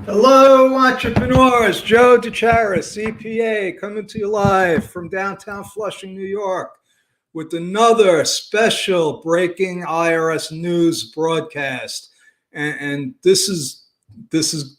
Hello, entrepreneurs. Joe DeCharis, CPA, coming to you live from downtown Flushing, New York, with another special breaking IRS news broadcast. And this has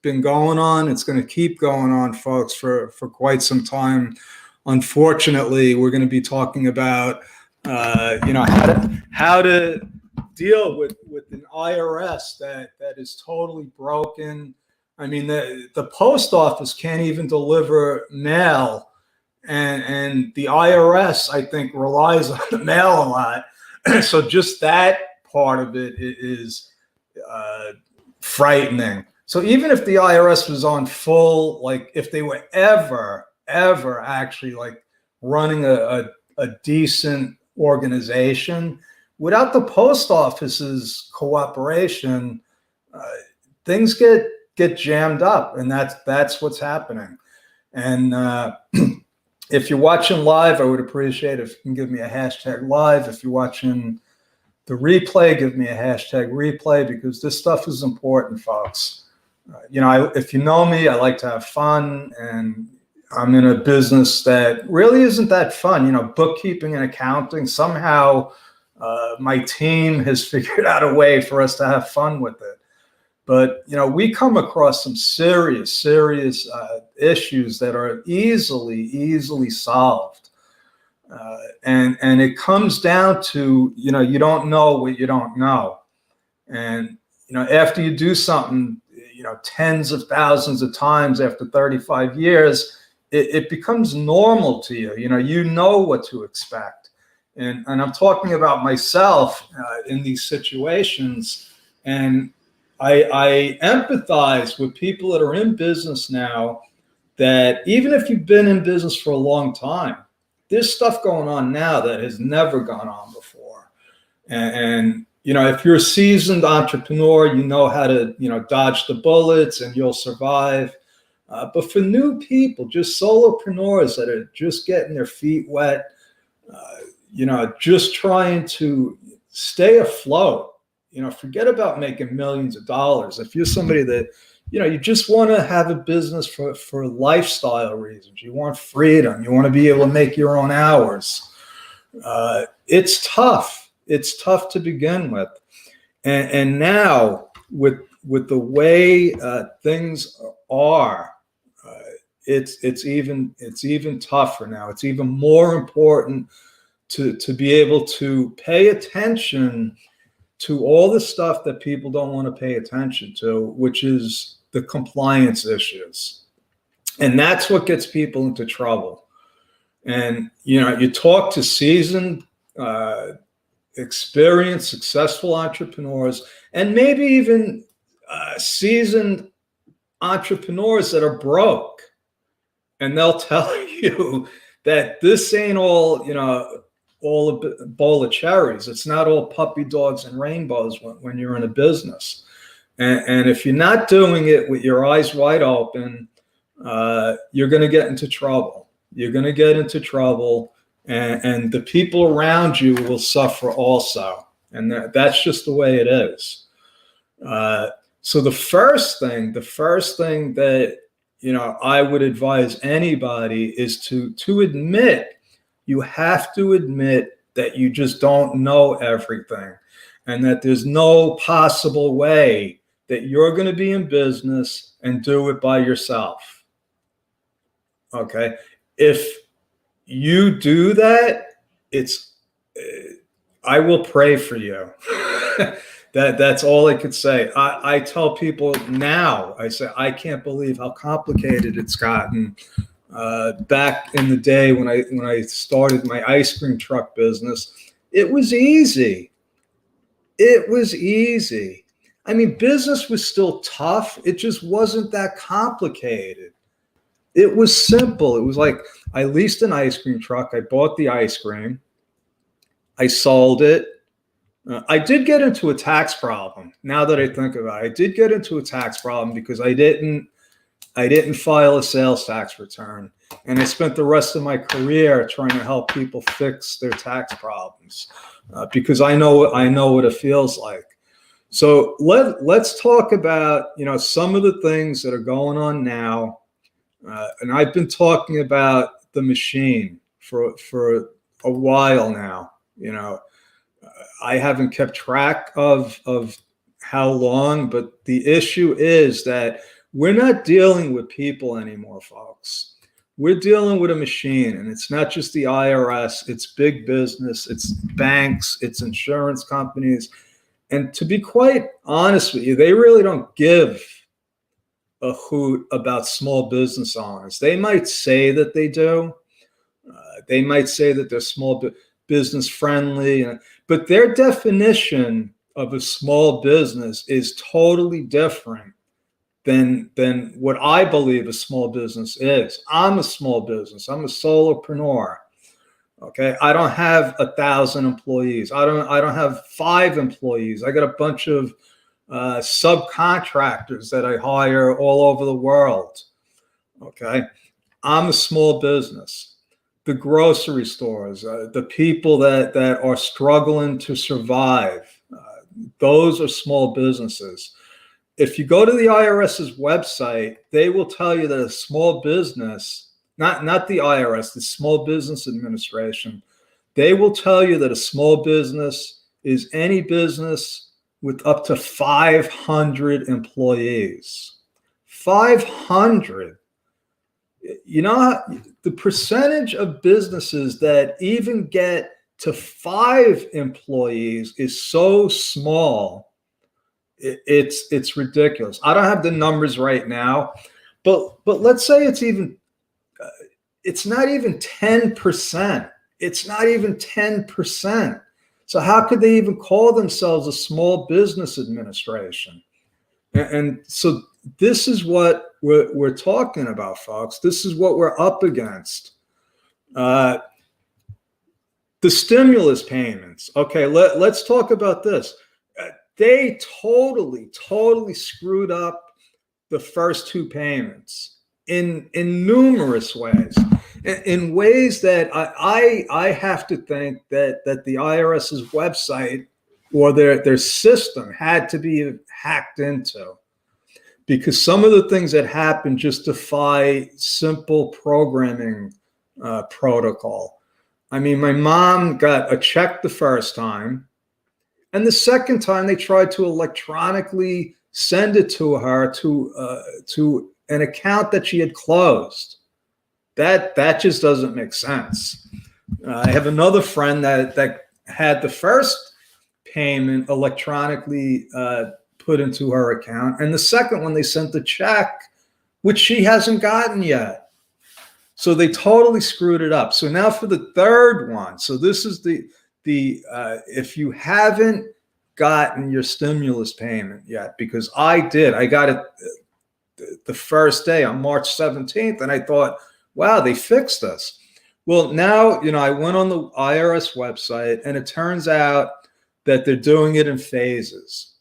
been going on. It's going to keep going on, folks, for quite some time. Unfortunately, we're going to be talking about how to deal with an IRS that is totally broken. I mean, the post office can't even deliver mail, and the IRS, I think, relies on the mail a lot. So just that part of it is frightening. So even if the IRS was on full, like if they were ever actually like running a decent organization, without the post office's cooperation, things get jammed up, and that's what's happening. And if you're watching live, I would appreciate if you can give me a hashtag live. If you're watching the replay, give me a hashtag replay, because this stuff is important, folks. If you know me, I like to have fun, and I'm in a business that really isn't that fun. Bookkeeping and accounting. Somehow my team has figured out a way for us to have fun with it. But, we come across some serious issues that are easily solved. And it comes down to, you don't know what you don't know. And, after you do something, tens of thousands of times after 35 years, it becomes normal to you. You know what to expect. And I'm talking about myself in these situations. And I empathize with people that are in business now, that even if you've been in business for a long time, there's stuff going on now that has never gone on before. And if you're a seasoned entrepreneur, you know how to, dodge the bullets and you'll survive. But for new people, just solopreneurs that are just getting their feet wet, just trying to stay afloat, forget about making millions of dollars. If you're somebody that, you just want to have a business for lifestyle reasons, you want freedom, you want to be able to make your own hours. It's tough. It's tough to begin with. And now with the way things are, it's even tougher now. It's even more important to be able to pay attention to all the stuff that people don't want to pay attention to, which is the compliance issues. And that's what gets people into trouble. And, you talk to seasoned, experienced, successful entrepreneurs, and maybe even seasoned entrepreneurs that are broke. And they'll tell you that this ain't all a bowl of cherries. It's not all puppy dogs and rainbows when you're in a business. And if you're not doing it with your eyes wide open, you're going to get into trouble. You're going to get into trouble, and the people around you will suffer also. And that's just the way it is. So the first thing that, I would advise anybody is to admit. You have to admit that you just don't know everything, and that there's no possible way that you're going to be in business and do it by yourself. Okay? If you do that, I will pray for you. That's all I could say. I tell people now, I say, I can't believe how complicated it's gotten. Back in the day when I started my ice cream truck business, it was easy. It was easy. I mean, business was still tough. It just wasn't that complicated. It was simple. It was like, I leased an ice cream truck. I bought the ice cream. I sold it. I did get into a tax problem. Now that I think about it, I did get into a tax problem because I didn't file a sales tax return. And I spent the rest of my career trying to help people fix their tax problems because I know what it feels like. So let's talk about, some of the things that are going on now. And I've been talking about the machine for a while now. I haven't kept track of how long, but the issue is that we're not dealing with people anymore, folks. We're dealing with a machine, and it's not just the IRS, it's big business, it's banks, it's insurance companies. And to be quite honest with you, they really don't give a hoot about small business owners. They might say that they do. They might say that they're business friendly, but their definition of a small business is totally different than what I believe a small business is. I'm a small business. I'm a solopreneur. Okay, I don't have 1,000 employees. I don't have 5 employees. I got a bunch of subcontractors that I hire all over the world. Okay, I'm a small business. The grocery stores, the people that are struggling to survive, those are small businesses. If you go to the IRS's website, they will tell you that a small business, not the IRS, the Small Business Administration, they will tell you that a small business is any business with up to 500 employees. 500. The percentage of businesses that even get to 5 employees is so small. It's ridiculous. I don't have the numbers right now, but let's say it's not even 10%. It's not even 10%. So how could they even call themselves a small business administration? And so this is what we're talking about, folks. This is what we're up against. The stimulus payments. Okay, let's talk about this. They totally screwed up the first 2 payments in numerous ways, in ways that I have to think that the IRS's website or their system had to be hacked into, because some of the things that happened just defy simple programming protocol. I mean, my mom got a check the first time, and the second time they tried to electronically send it to her to an account that she had closed. That just doesn't make sense. I have another friend that had the first payment electronically put into her account, and the second one they sent the check, which she hasn't gotten yet. So they totally screwed it up. So now for the third one. So this is the if you haven't gotten your stimulus payment yet, because I got it the first day on March 17th, and I thought, wow, they fixed us. Well, now, I went on the IRS website, and it turns out that they're doing it in phases.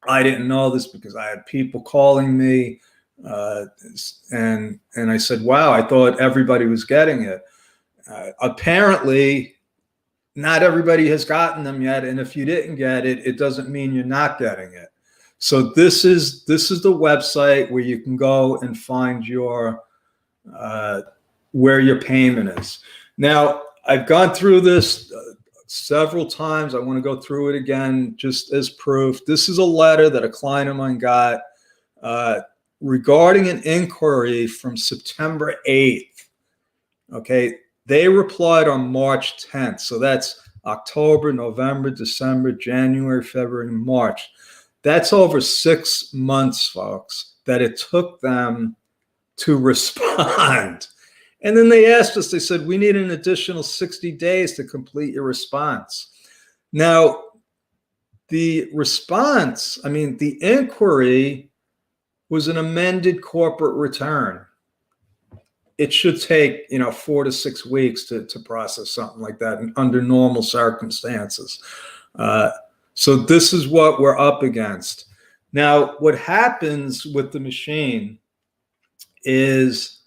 I didn't know this because I had people calling me, and I said, wow, I thought everybody was getting it. Apparently, not everybody has gotten them yet, and if you didn't get it, it doesn't mean you're not getting it. So this is the website where you can go and find your where your payment is. Now, I've gone through this several times. I want to go through it again just as proof. This is a letter that a client of mine got regarding an inquiry from September 8th. Okay. They replied on March 10th. So that's October, November, December, January, February, March. That's over 6 months, folks, that it took them to respond. And then they asked us, they said, we need an additional 60 days to complete your response. Now, the response, the inquiry was an amended corporate return. It should take 4 to 6 weeks to process something like that under normal circumstances. So this is what we're up against. Now, what happens with the machine is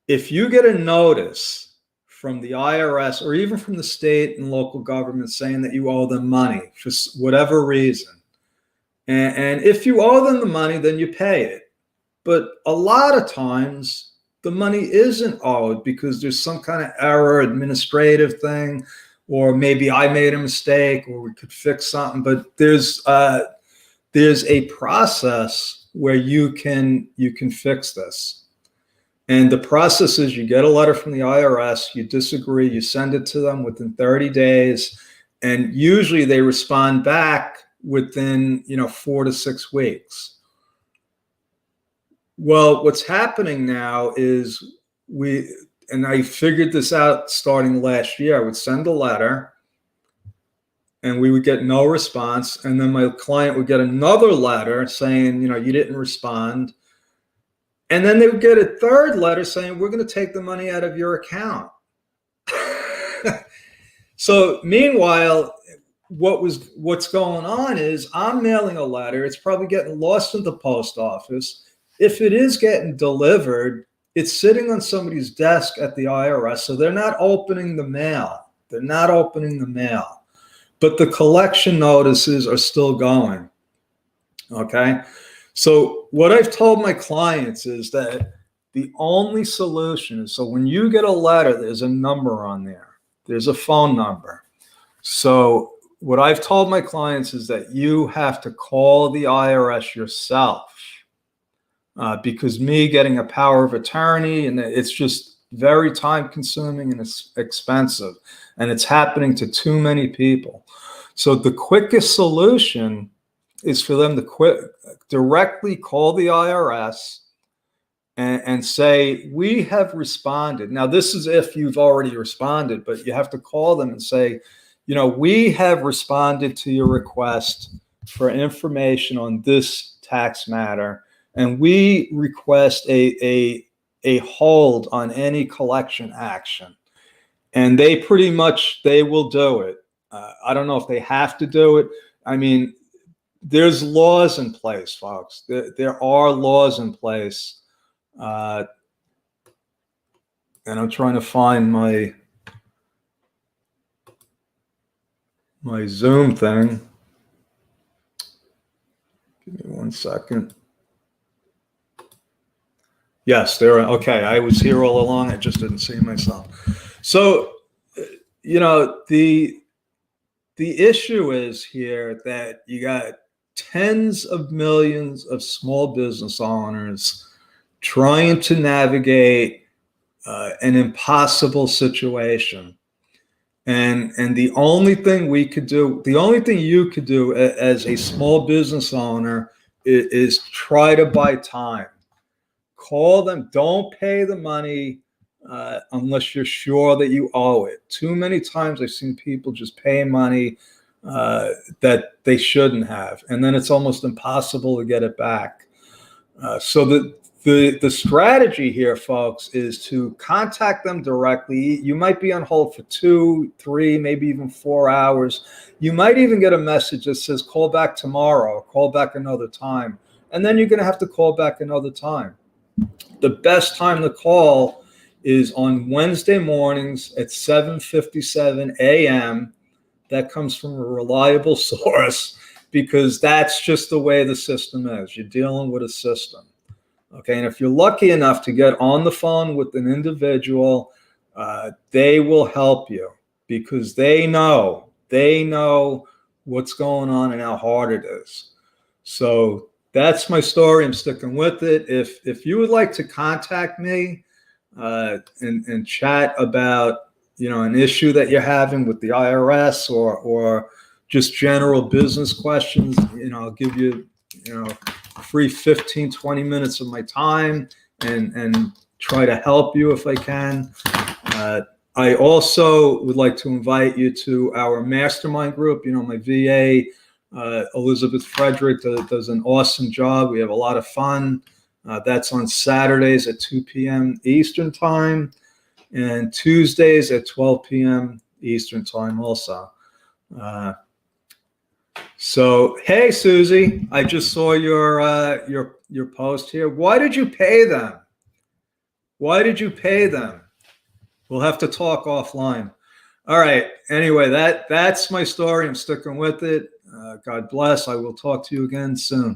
if you get a notice from the IRS or even from the state and local government saying that you owe them money for whatever reason, And if you owe them the money, then you pay it. But a lot of times the money isn't owed because there's some kind of error, administrative thing, or maybe I made a mistake, or we could fix something. But there's a process where you can fix this. And the process is you get a letter from the IRS, you disagree, you send it to them within 30 days, and usually they respond back within 4 to 6 weeks. Well, what's happening now is and I figured this out starting last year. I would send a letter and we would get no response. And then my client would get another letter saying, you didn't respond. And then they would get a third letter saying, we're going to take the money out of your account. So meanwhile, what's going on is I'm mailing a letter. It's probably getting lost in the post office. If it is getting delivered, it's sitting on somebody's desk at the IRS. So they're not opening the mail. They're not opening the mail. But the collection notices are still going. Okay. So what I've told my clients is that the only solution is, so when you get a letter, there's a number on there. There's a phone number. So what I've told my clients is that you have to call the IRS yourself, because me getting a power of attorney, and it's just very time consuming and it's expensive, and it's happening to too many people. So the quickest solution is for them to directly call the IRS and say, we have responded. Now, this is if you've already responded, but you have to call them and say, we have responded to your request for information on this tax matter, and we request a hold on any collection action. And they will do it. I don't know if they have to do it. I mean, there's laws in place, folks. There are laws in place. And I'm trying to find my Zoom thing. Give me 1 second. Yes, there are. Okay, I was here all along. I just didn't see myself. So, the issue is here that you got tens of millions of small business owners trying to navigate an impossible situation. And the only thing we could do, the only thing you could do as a small business owner is try to buy time. Call them. Don't pay the money unless you're sure that you owe it. Too many times I've seen people just pay money that they shouldn't have, and then it's almost impossible to get it back. So the strategy here, folks, is to contact them directly. You might be on hold for 2, 3, maybe even 4 hours. You might even get a message that says, call back tomorrow, or call back another time. And then you're going to have to call back another time. The best time to call is on Wednesday mornings at 7:57 a.m. That comes from a reliable source, because that's just the way the system is. You're dealing with a system. Okay, and if you're lucky enough to get on the phone with an individual, they will help you, because they know what's going on and how hard it is. So that's my story. I'm sticking with it. If you would like to contact me and chat about an issue that you're having with the IRS, or just general business questions, I'll give you free 15, 20 minutes of my time and try to help you if I can. I also would like to invite you to our mastermind group. My VA, Elizabeth Frederick, does an awesome job. We have a lot of fun. That's on Saturdays at 2 p.m. Eastern time, and Tuesdays at 12 p.m. Eastern time also. So, hey, Susie, I just saw your post here. Why did you pay them? Why did you pay them? We'll have to talk offline. All right. Anyway, that's my story. I'm sticking with it. God bless. I will talk to you again soon.